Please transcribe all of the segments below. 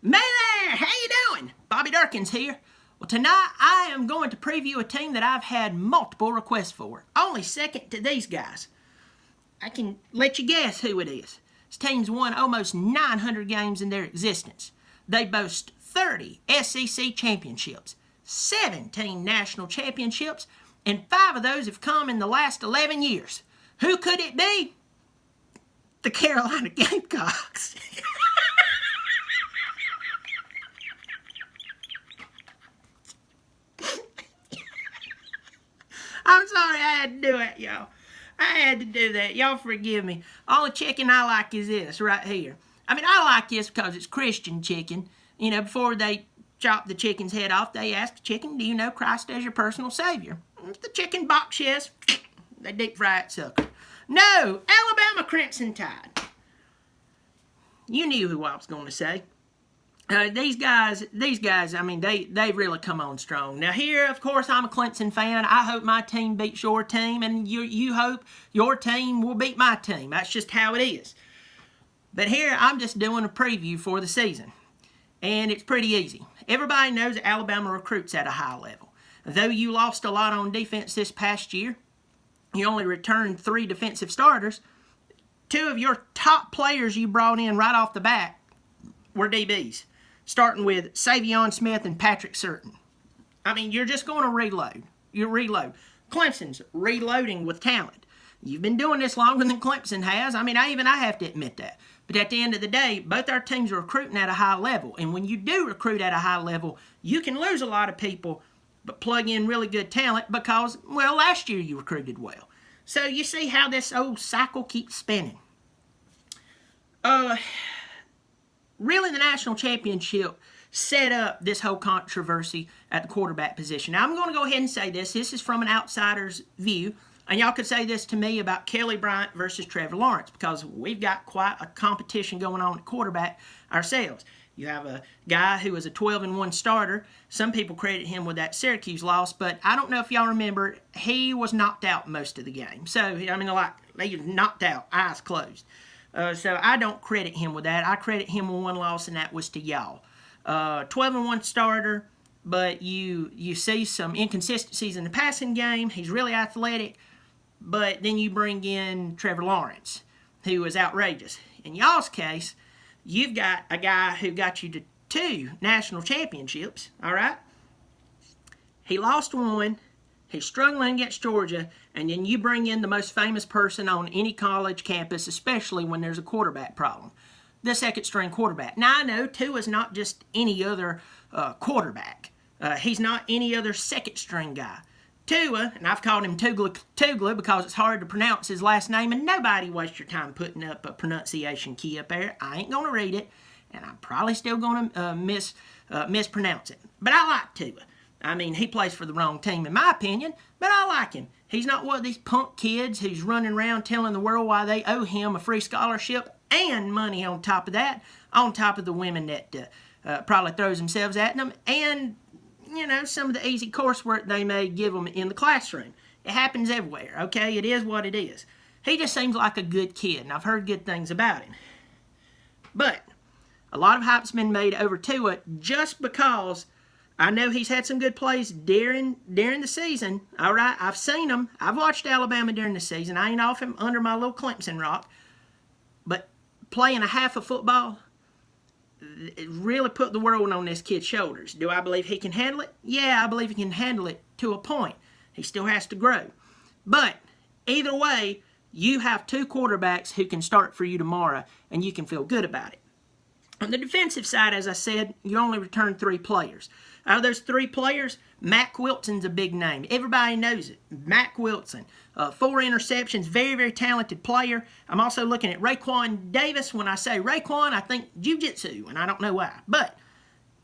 Hey there, how you doing? Bobby Dirkens here. Well, tonight I am going to preview a team that I've had multiple requests for. Only second to these guys. I can let you guess who it is. This team's won almost 900 games in their existence. They boast 30 SEC championships, 17 national championships, and 5 of those have come in the last 11 years. Who could it be? The Carolina Gamecocks. I'm sorry I had to do it, y'all. I had to do that. Y'all forgive me. All the chicken I like is this right here. I mean, I like this because it's Christian chicken. You know, before they chop the chicken's head off, they ask the chicken, do you know Christ as your personal Savior? If the chicken box yes, they deep fry it sucker. No, Alabama Crimson Tide. You knew who I was going to say. These guys, I mean, they really come on strong. Now here, of course, I'm a Clemson fan. I hope my team beats your team, and you hope your team will beat my team. That's just how it is. But here, I'm just doing a preview for the season, and it's pretty easy. Everybody knows that Alabama recruits at a high level. Though you lost a lot on defense this past year, you only returned 3 defensive starters. 2 of your top players you brought in right off the bat were DBs. Starting with Savion Smith and Patrick Surtain. I mean, you're just going to reload. You reload. Clemson's reloading with talent. You've been doing this longer than Clemson has. I mean, I have to admit that. But at the end of the day, both our teams are recruiting at a high level. And when you do recruit at a high level, you can lose a lot of people, but plug in really good talent because, well, last year you recruited well. So you see how this old cycle keeps spinning. Really, the national championship set up this whole controversy at the quarterback position. Now, I'm going to go ahead and say this. This is from an outsider's view. And y'all could say this to me about Kelly Bryant versus Trevor Lawrence because we've got quite a competition going on at quarterback ourselves. You have a guy who is a 12-1 starter. Some people credit him with that Syracuse loss, but I don't know if y'all remember, he was knocked out most of the game. So, I mean, like, they knocked out, eyes closed. So I don't credit him with that. I credit him with one loss, and that was to y'all. 12-1 starter, but you see some inconsistencies in the passing game. He's really athletic, but then you bring in Trevor Lawrence, who is outrageous. In y'all's case, you've got a guy who got you to 2 national championships, all right? He lost 1. He's struggling against Georgia, and then you bring in the most famous person on any college campus, especially when there's a quarterback problem, the second-string quarterback. Now, I know Tua is not just any other quarterback. He's not any other second-string guy. Tua, and I've called him Tugla because it's hard to pronounce his last name, and nobody waste your time putting up a pronunciation key up there. I ain't going to read it, and I'm probably still going to mispronounce it. But I like Tua. I mean, he plays for the wrong team, in my opinion, but I like him. He's not one of these punk kids who's running around telling the world why they owe him a free scholarship and money on top of that, on top of the women that probably throws themselves at them, and, you know, some of the easy coursework they may give them in the classroom. It happens everywhere, okay? It is what it is. He just seems like a good kid, and I've heard good things about him. But a lot of hype's been made over Tua just because I know he's had some good plays during the season. All right, I've seen him. I've watched Alabama during the season. I ain't off him under my little Clemson rock. But playing a half of football, it really put the world on this kid's shoulders. Do I believe he can handle it? Yeah, I believe he can handle it to a point. He still has to grow. But either way, you have 2 quarterbacks who can start for you tomorrow, and you can feel good about it. On the defensive side, as I said, you only return 3 players. Out of those 3 players, Mack Wilson's a big name. Everybody knows it. Mack Wilson. 4 interceptions, very, very talented player. I'm also looking at Raekwon Davis. When I say Raekwon, I think jiu-jitsu, and I don't know why. But at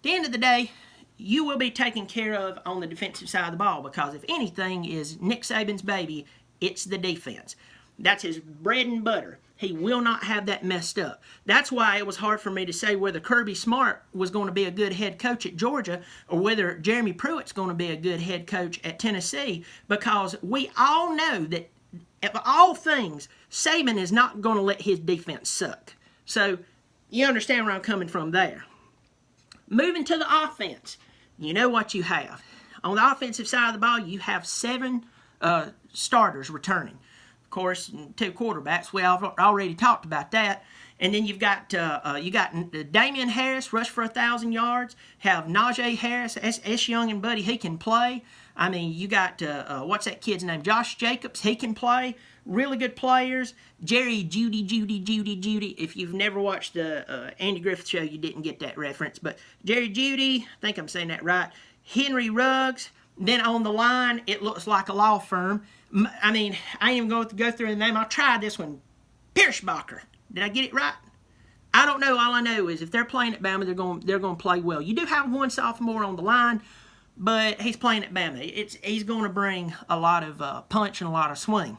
the end of the day, you will be taken care of on the defensive side of the ball because if anything is Nick Saban's baby, it's the defense. That's his bread and butter. He will not have that messed up. That's why it was hard for me to say whether Kirby Smart was going to be a good head coach at Georgia or whether Jeremy Pruitt's going to be a good head coach at Tennessee, because we all know that of all things, Saban is not going to let his defense suck. So you understand where I'm coming from there. Moving to the offense, you know what you have. On the offensive side of the ball, you have 7 starters returning. Of course, 2 quarterbacks. Well, I've already talked about that. And then you got Damian Harris, rush for 1,000 yards. Have Najee Harris, S. Young and Buddy, he can play. I mean, you got, what's that kid's name? Josh Jacobs, he can play. Really good players. Jerry Judy. If you've never watched the Andy Griffith Show, you didn't get that reference. But Jerry Judy, I think I'm saying that right. Henry Ruggs. Then on the line, it looks like a law firm. I mean, I ain't even going to go through the name. I'll try this one. Pierschbacher. Did I get it right? I don't know. All I know is if they're playing at Bama, they're going to play well. You do have one sophomore on the line, but he's playing at Bama. He's going to bring a lot of punch and a lot of swing.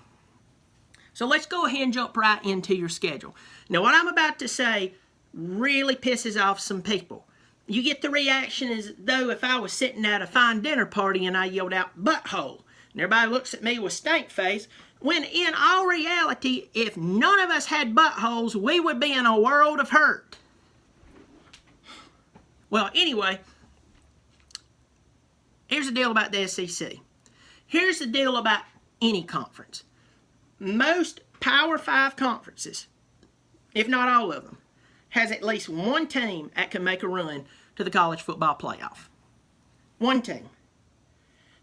So let's go ahead and jump right into your schedule. Now, what I'm about to say really pisses off some people. You get the reaction as though if I was sitting at a fine dinner party and I yelled out, butthole. And everybody looks at me with stank face. When in all reality, if none of us had buttholes, we would be in a world of hurt. Well, anyway, here's the deal about the SEC. Here's the deal about any conference. Most Power 5 conferences, if not all of them, has at least one team that can make a run to the college football playoff. One team.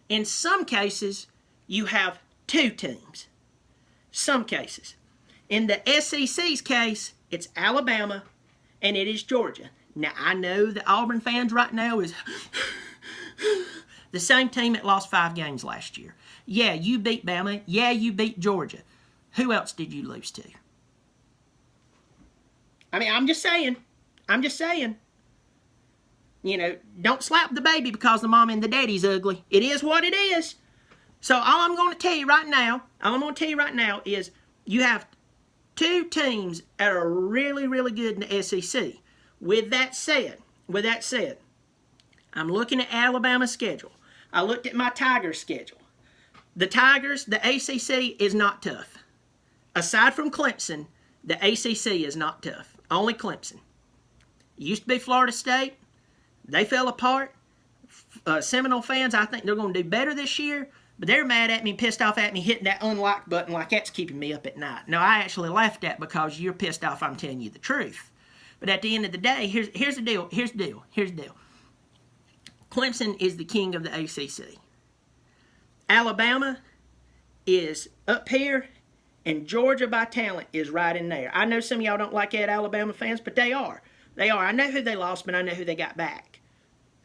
In some cases, you have 2 teams. Some cases. In the SEC's case, it's Alabama and it is Georgia. Now, I know the Auburn fans right now is the same team that lost 5 games last year. Yeah, you beat Bama. Yeah, you beat Georgia. Who else did you lose to? I mean, I'm just saying. You know, don't slap the baby because the mom and the daddy's ugly. It is what it is. So all I'm going to tell you right now is you have 2 teams that are really, really good in the SEC. With that said, I'm looking at Alabama's schedule. I looked at my Tigers schedule. The Tigers, the ACC is not tough. Aside from Clemson, the ACC is not tough. Only Clemson. It used to be Florida State. They fell apart. Seminole fans, I think they're going to do better this year. But they're mad at me, pissed off at me, hitting that unlike button like that's keeping me up at night. No, I actually laughed at because you're pissed off I'm telling you the truth. But at the end of the day, here's the deal. Clemson is the king of the ACC. Alabama is up here, and Georgia by talent is right in there. I know some of y'all don't like that, Alabama fans, but they are. I know who they lost, but I know who they got back.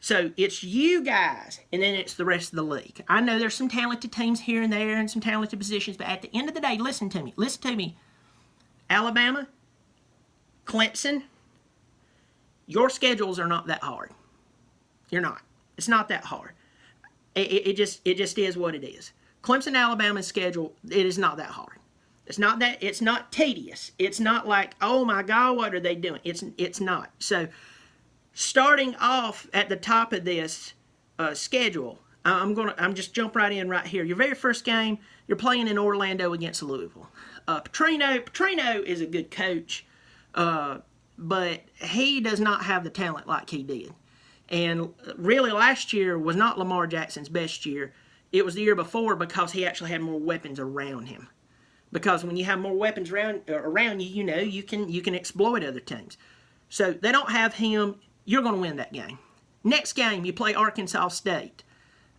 So it's you guys, and then it's the rest of the league. I know there's some talented teams here and there and some talented positions, but at the end of the day, listen to me. Alabama, Clemson, your schedules are not that hard. You're not. It's not that hard. It just is what it is. Clemson, Alabama's schedule, it is not that hard. It's not tedious. It's not like, oh my God, what are they doing? It's not. So starting off at the top of this schedule, I'm just jump right in right here. Your very first game, you're playing in Orlando against Louisville. Petrino is a good coach, but he does not have the talent like he did. And really, last year was not Lamar Jackson's best year. It was the year before because he actually had more weapons around him. Because when you have more weapons around you, you know you can exploit other teams. So they don't have him. You're going to win that game. Next game, you play Arkansas State.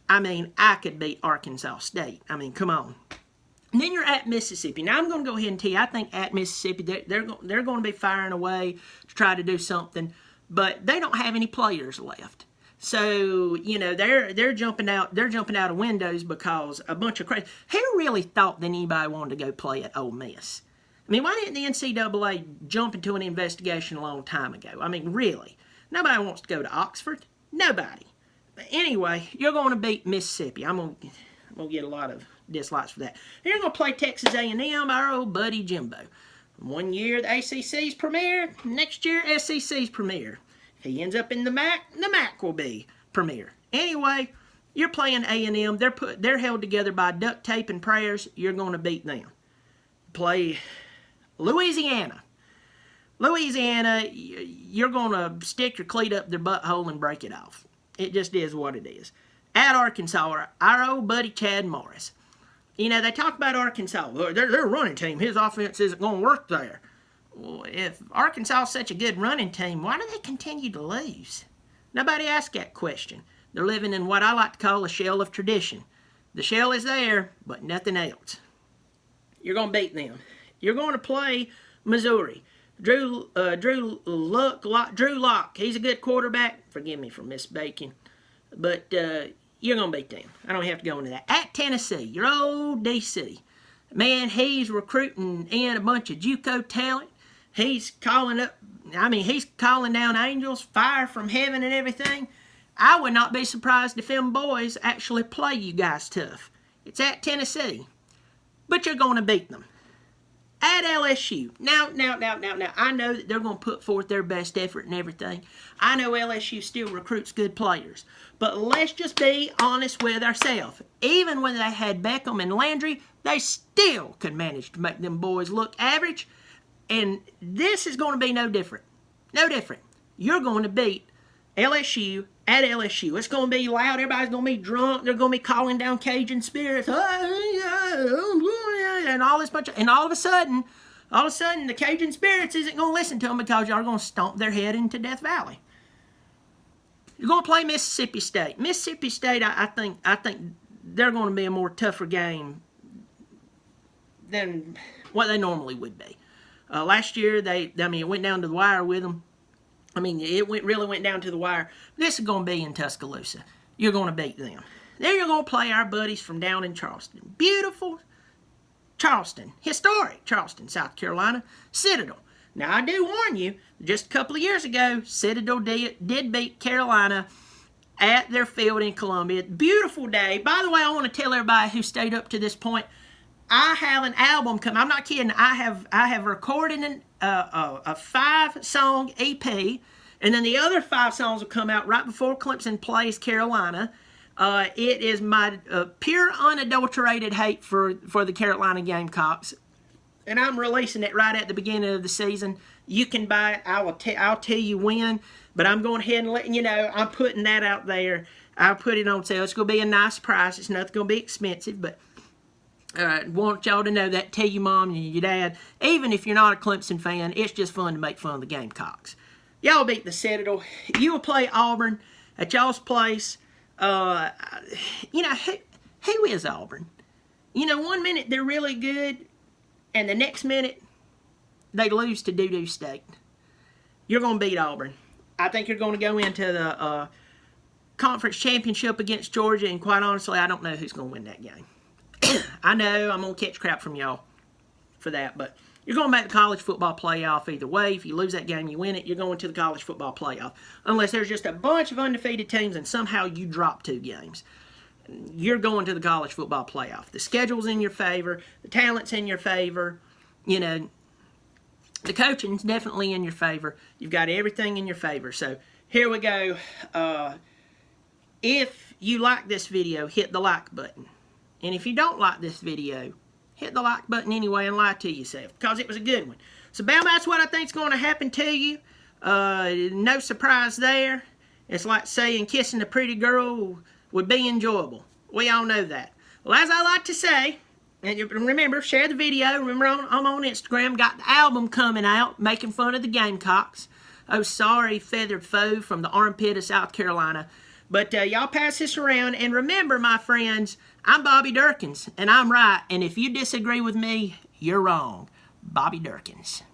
I mean, I could beat Arkansas State. I mean, come on. And then you're at Mississippi. Now, I'm going to go ahead and tell you, I think at Mississippi, they're going to be firing away to try to do something. But they don't have any players left. So, you know, they're jumping out of windows because a bunch of crazy. Who really thought that anybody wanted to go play at Ole Miss? I mean, why didn't the NCAA jump into an investigation a long time ago? I mean, really. Nobody wants to go to Oxford. Nobody. But anyway, you're going to beat Mississippi. I'm going to get a lot of dislikes for that. You're going to play Texas A&M, our old buddy Jimbo. One year the ACC's premier, next year SEC's premier. If he ends up in the MAC will be premier. Anyway, you're playing A&M. They're held together by duct tape and prayers. You're going to beat them. Play Louisiana. Louisiana, you're going to stick your cleat up their butthole and break it off. It just is what it is. At Arkansas, our old buddy Chad Morris. You know, they talk about Arkansas. Their running team, his offense isn't going to work there. Well, if Arkansas is such a good running team, why do they continue to lose? Nobody asked that question. They're living in what I like to call a shell of tradition. The shell is there, but nothing else. You're going to beat them. You're going to play Missouri. Drew Lock, he's a good quarterback. Forgive me for misspeaking. But you're going to beat them. I don't have to go into that. At Tennessee, your old DC. Man, he's recruiting in a bunch of JUCO talent. He's calling down angels, fire from heaven and everything. I would not be surprised if them boys actually play you guys tough. It's at Tennessee. But you're going to beat them. At LSU. Now, I know that they're going to put forth their best effort and everything. I know LSU still recruits good players. But let's just be honest with ourselves. Even when they had Beckham and Landry, they still could manage to make them boys look average. And this is going to be no different. No different. You're going to beat LSU at LSU. It's going to be loud. Everybody's going to be drunk. They're going to be calling down Cajun spirits. And all this bunch of, and all of a sudden, the Cajun spirits isn't going to listen to them because y'all are going to stomp their head into Death Valley. You're going to play Mississippi State. Mississippi State, I think they're going to be a more tougher game than what they normally would be. Last year, it went down to the wire with them. It really went down to the wire. This is going to be in Tuscaloosa. You're going to beat them. Then you're going to play our buddies from down in Charleston. Beautiful Charleston. Historic Charleston, South Carolina. Citadel. Now, I do warn you, just a couple of years ago, Citadel did beat Carolina at their field in Columbia. Beautiful day. By the way, I want to tell everybody who stayed up to this point, I have an album coming. I'm not kidding. I have recorded a 5-song EP, and then the other 5 songs will come out right before Clemson plays Carolina. It is my pure, unadulterated hate for the Carolina Gamecocks, and I'm releasing it right at the beginning of the season. You can buy it. I'll tell you when, but I'm going ahead and letting you know. I'm putting that out there. I'll put it on sale. It's going to be a nice price. It's not going to be expensive, but want y'all to know that. Tell your mom and your dad. Even if you're not a Clemson fan, it's just fun to make fun of the Gamecocks. Y'all beat the Citadel. You will play Auburn at y'all's place. Who is Auburn? One minute they're really good, and the next minute they lose to Doo-Doo State. You're going to beat Auburn. I think you're going to go into the conference championship against Georgia, and quite honestly, I don't know who's going to win that game. I know I'm going to catch crap from y'all for that, but you're going to make the college football playoff either way. If you lose that game, you win it, you're going to the college football playoff. Unless there's just a bunch of undefeated teams and somehow you drop 2 games. You're going to the college football playoff. The schedule's in your favor. The talent's in your favor. The coaching's definitely in your favor. You've got everything in your favor. So here we go. If you like this video, hit the like button. And if you don't like this video, hit the like button anyway and lie to yourself, because it was a good one. So, Bam, that's what I think's going to happen to you. No surprise there. It's like saying kissing a pretty girl would be enjoyable. We all know that. Well, as I like to say, and remember, share the video. Remember, I'm on Instagram. Got the album coming out, making fun of the Gamecocks. Oh, sorry, feathered foe from the armpit of South Carolina. But y'all pass this around. And remember, my friends, I'm Bobby Dirkens, and I'm right. And if you disagree with me, you're wrong. Bobby Dirkens.